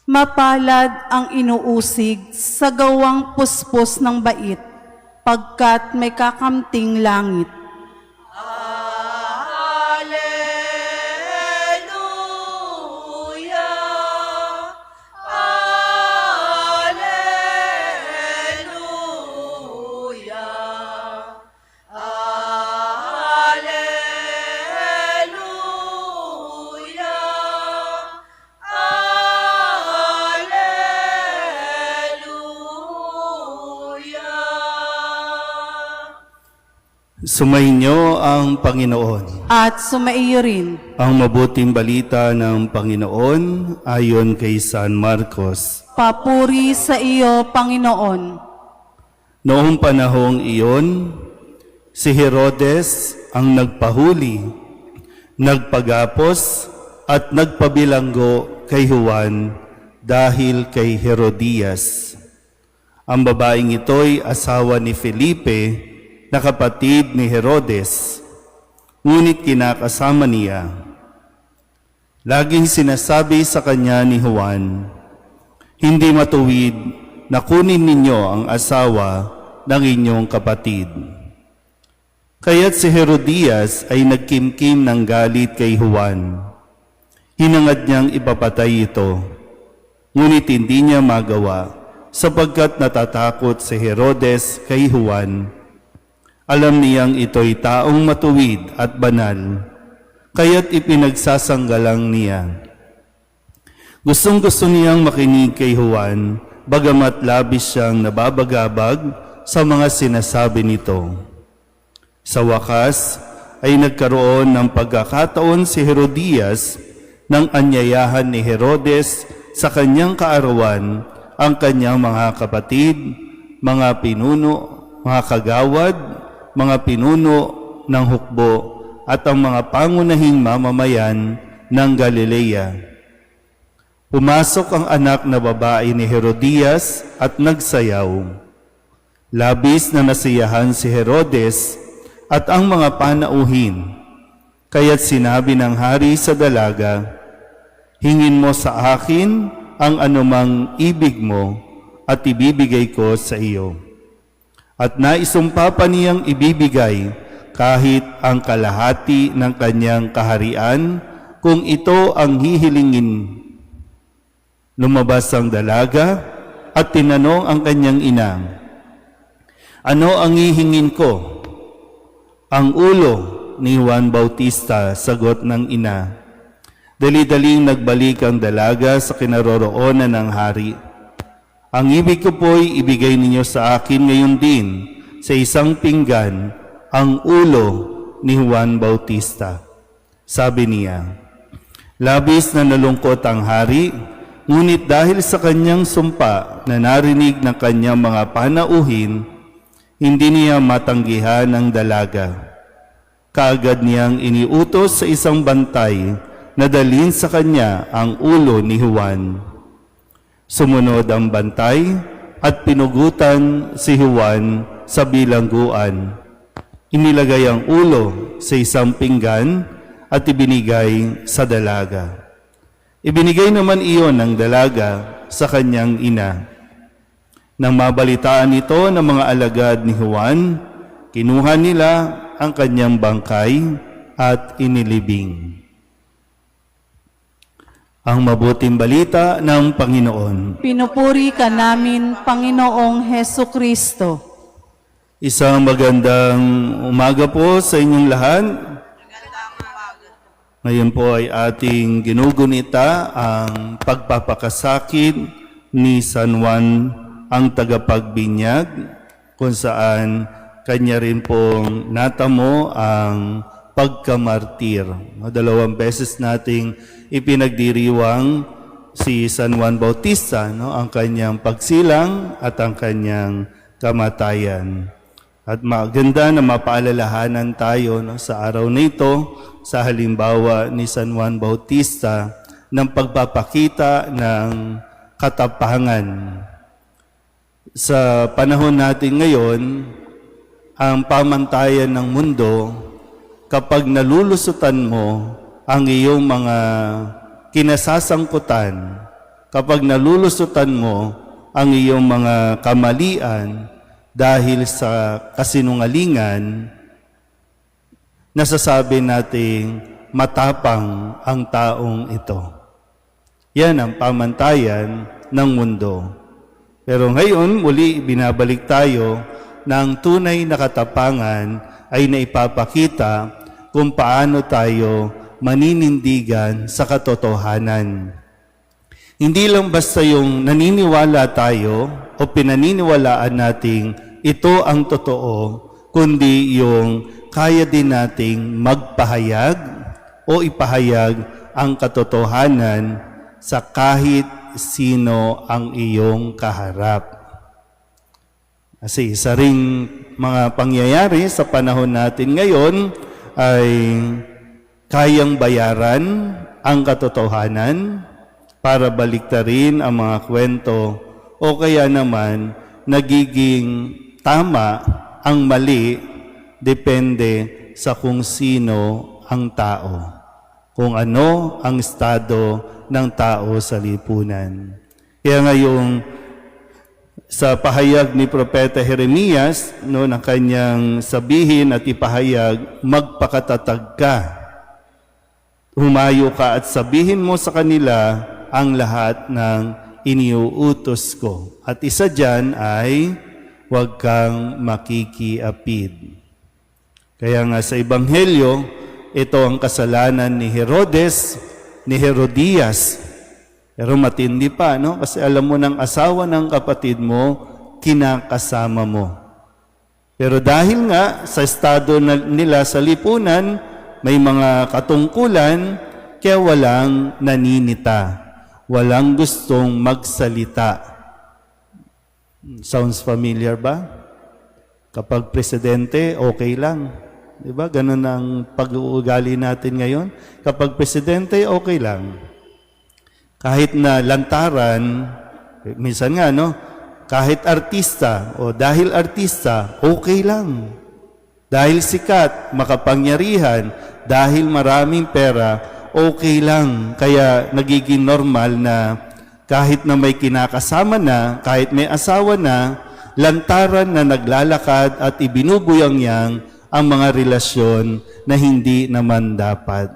Mapalad ang inuusig sa gawang puspos ng bait, pagkat may kakamting langit. Sumainyo ang Panginoon. At sumaiyo rin. Ang mabuting balita ng Panginoon ayon kay San Marcos. Papuri sa iyo, Panginoon. Noong panahong iyon, si Herodes ang nagpahuli, nagpagapos at nagpabilanggo kay Juan dahil kay Herodias. Ang babaeng ito'y asawa ni Felipe, na kapatid ni Herodes, ngunit kinakasama niya. Laging sinasabi sa kanya ni Juan, "Hindi matuwid na kunin ninyo ang asawa ng inyong kapatid." Kaya't si Herodias ay nagkimkim ng galit kay Juan. Hinangad niyang ipapatay ito, ngunit hindi niya magawa sapagkat natatakot si Herodes kay Juan. Alam niyang ito'y taong matuwid at banal, kaya't ipinagsasanggalang niya. Gustong-gusto niyang makinig kay Juan, bagamat labis siyang nababagabag sa mga sinasabi nito. Sa wakas, ay nagkaroon ng pagkakataon si Herodias nang anyayahan ni Herodes sa kanyang kaarawan ang kanyang mga kapatid, mga pinuno, mga kagawad, mga pinuno ng hukbo at ang mga pangunahing mamamayan ng Galilea. Pumasok ang anak na babae ni Herodias at nagsayaw. Labis na nasiyahan si Herodes at ang mga panauhin, kaya't sinabi ng hari sa dalaga, "Hingin mo sa akin ang anumang ibig mo at ibibigay ko sa iyo." At naisumpa pa niyang ibibigay kahit ang kalahati ng kanyang kaharian kung ito ang hihilingin. Lumabas ang dalaga at tinanong ang kanyang ina, "Ano ang hihingin ko?" "Ang ulo ni Juan Bautista," sagot ng ina. Dali-daling nagbalik ang dalaga sa kinaroroonan ng hari. "Ang ibig ko po'y ibigay ninyo sa akin ngayon din sa isang pinggan ang ulo ni Juan Bautista," sabi niya. Labis na nalungkot ang hari, ngunit dahil sa kanyang sumpa na narinig ng kanyang mga panauhin, hindi niya matanggihan ang dalaga. Kaagad niyang iniutos sa isang bantay na dalhin sa kanya ang ulo ni Juan. Sumunod ang bantay at pinugutan si Juan sa bilangguan. Inilagay ang ulo sa isang pinggan at ibinigay sa dalaga. Ibinigay naman iyon ng dalaga sa kanyang ina. Nang mabalitaan ito ng mga alagad ni Juan, kinuha nila ang kanyang bangkay at inilibing. Ang mabuting balita ng Panginoon. Pinupuri ka namin, Panginoong Hesukristo. Isang magandang umaga po sa inyong lahat. Ngayon po ay ating ginugunita ang pagpapakasakit ni San Juan ang tagapagbinyag, kung saan kanya rin pong natamo ang pagkamartir. 2 beses nating ipinagdiriwang si San Juan Bautista, ang kanyang pagsilang at ang kanyang kamatayan. At maganda na mapaalalahanan tayo sa araw na ito sa halimbawa ni San Juan Bautista ng pagpapakita ng katapangan. Sa panahon natin ngayon, ang pamantayan ng mundo, kapag nalulusutan mo ang iyong mga kinasasangkutan, kapag nalulusutan mo ang iyong mga kamalian dahil sa kasinungalingan, nasasabi nating matapang ang taong ito. Yan ang pamantayan ng mundo. Pero ngayon, muli binabalik tayo na ang tunay na katapangan ay naipapakita kung paano tayo maninindigan sa katotohanan. Hindi lang basta yung naniniwala tayo o pinaniniwalaan nating ito ang totoo, kundi yung kaya din nating magpahayag o ipahayag ang katotohanan sa kahit sino ang iyong kaharap. Kasi isa ring mga pangyayari sa panahon natin ngayon ay kayang bayaran ang katotohanan para baliktarin ang mga kwento o kaya naman nagiging tama ang mali depende sa kung sino ang tao, kung ano ang estado ng tao sa lipunan. Kaya ngayong sa pahayag ni Propeta Jeremias, no, na kanyang sabihin at ipahayag, magpakatatag ka. Humayo ka at sabihin mo sa kanila ang lahat ng iniuutos ko. At isa dyan ay huwag kang makikiapid. Kaya nga sa Ebanghelyo, ito ang kasalanan ni Herodes, ni Herodias. Pero matindi pa, no? Kasi alam mo ng asawa ng kapatid mo, kinakasama mo. Pero dahil nga sa estado nila sa lipunan, may mga katungkulan, kaya walang naninita. Walang gustong magsalita. Sounds familiar ba? Kapag presidente, okay lang. Diba? Ganun ang pag-uugali natin ngayon. Kapag presidente, okay lang. Kahit na lantaran, minsan nga, no? Kahit artista o dahil artista, okay lang. Dahil sikat, makapangyarihan, dahil maraming pera, okay lang. Kaya nagiging normal na kahit na may kinakasama na, kahit may asawa na, lantaran na naglalakad at ibinubuyang-yang ang mga relasyon na hindi naman dapat.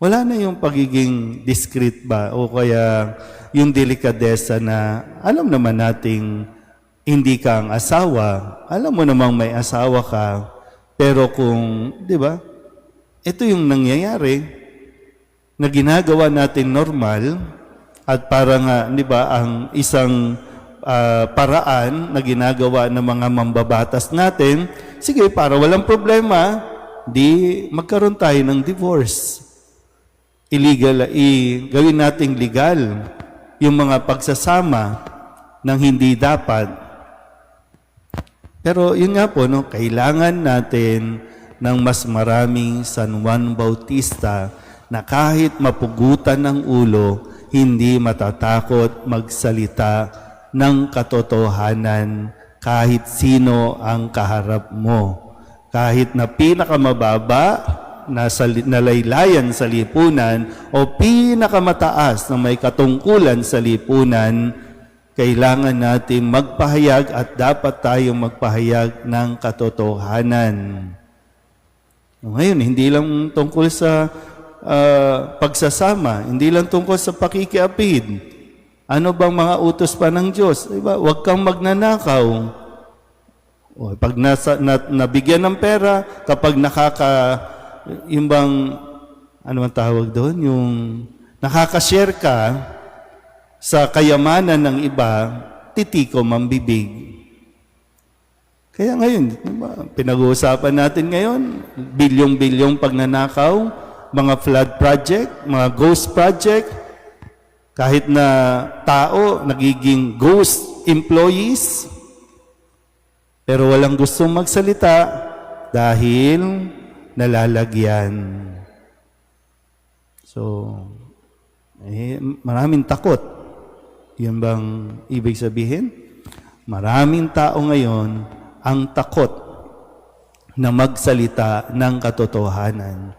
Wala na yung pagiging discreet ba o kaya yung delikadesa na alam naman nating hindi ka ang asawa, alam mo namang may asawa ka, pero kung, di ba, ito yung nangyayari na ginagawa natin normal at para nga, di ba, ang isang paraan na ginagawa ng mga mambabatas natin, sige, para walang problema, di magkaroon tayo ng divorce. Illegal, gawin nating legal yung mga pagsasama ng hindi dapat. Pero yun nga po, no, kailangan natin ng mas maraming San Juan Bautista na kahit mapugutan ng ulo, hindi matatakot magsalita ng katotohanan kahit sino ang kaharap mo. Kahit na pinakamababa na nalaylayan sa lipunan o pinakamataas na may katungkulan sa lipunan, kailangan natin magpahayag at dapat tayong magpahayag ng katotohanan. Ngayon, hindi lang tungkol sa pagsasama, hindi lang tungkol sa pakikiapid. Ano bang mga utos pa ng Diyos? Diba? Huwag kang magnanakaw. O, pag nabigyan ng pera, kapag yung bang, ano man tawag doon? Yung nakakashare ka sa kayamanan ng iba, titikom ang bibig. Kaya ngayon, diba, pinag-uusapan natin ngayon, bilyong-bilyong pagnanakaw, mga flood project, mga ghost project, kahit na tao, nagiging ghost employees, pero walang gustong magsalita dahil nalalagyan. So, maraming takot. Yun bang ibig sabihin? Maraming tao ngayon ang takot na magsalita ng katotohanan.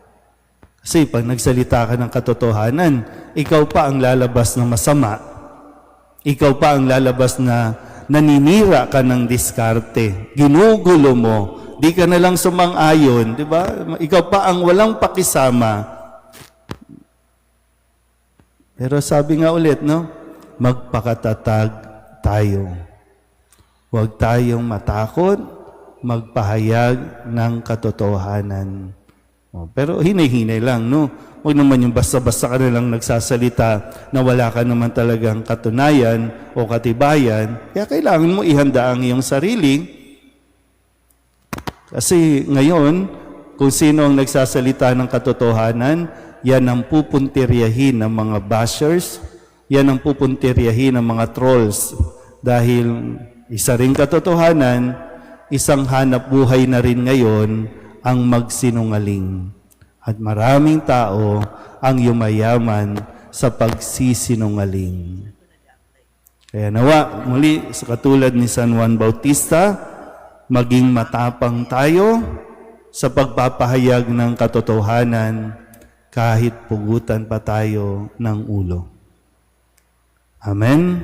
Kasi pag nagsalita ka ng katotohanan, ikaw pa ang lalabas ng masama. ikaw pa ang lalabas na naninira ka ng diskarte. Ginugulo mo. Di ka na lang sumang-ayon, di ba? Ikaw pa ang walang pakisama. Pero sabi nga ulit, no? Magpakatatag tayo. Huwag tayong matakot, magpahayag ng katotohanan. Pero hinay-hinay lang, no? Huwag naman yung basta-basta ka na lang nagsasalita na wala ka naman talagang katunayan o katibayan. Kaya kailangan mo ihanda ang iyong sarili. Kasi ngayon, kung sino ang nagsasalita ng katotohanan, yan ang pupuntiryahin ng mga bashers, yan ang pupuntiryahin ng mga trolls. Dahil isa ring katotohanan, isang hanap buhay na rin ngayon ang magsinungaling. At maraming tao ang yumayaman sa pagsisinungaling. Kaya nawa, muli sa katulad ni San Juan Bautista, maging matapang tayo sa pagpapahayag ng katotohanan kahit pugutan pa tayo ng ulo. Amen.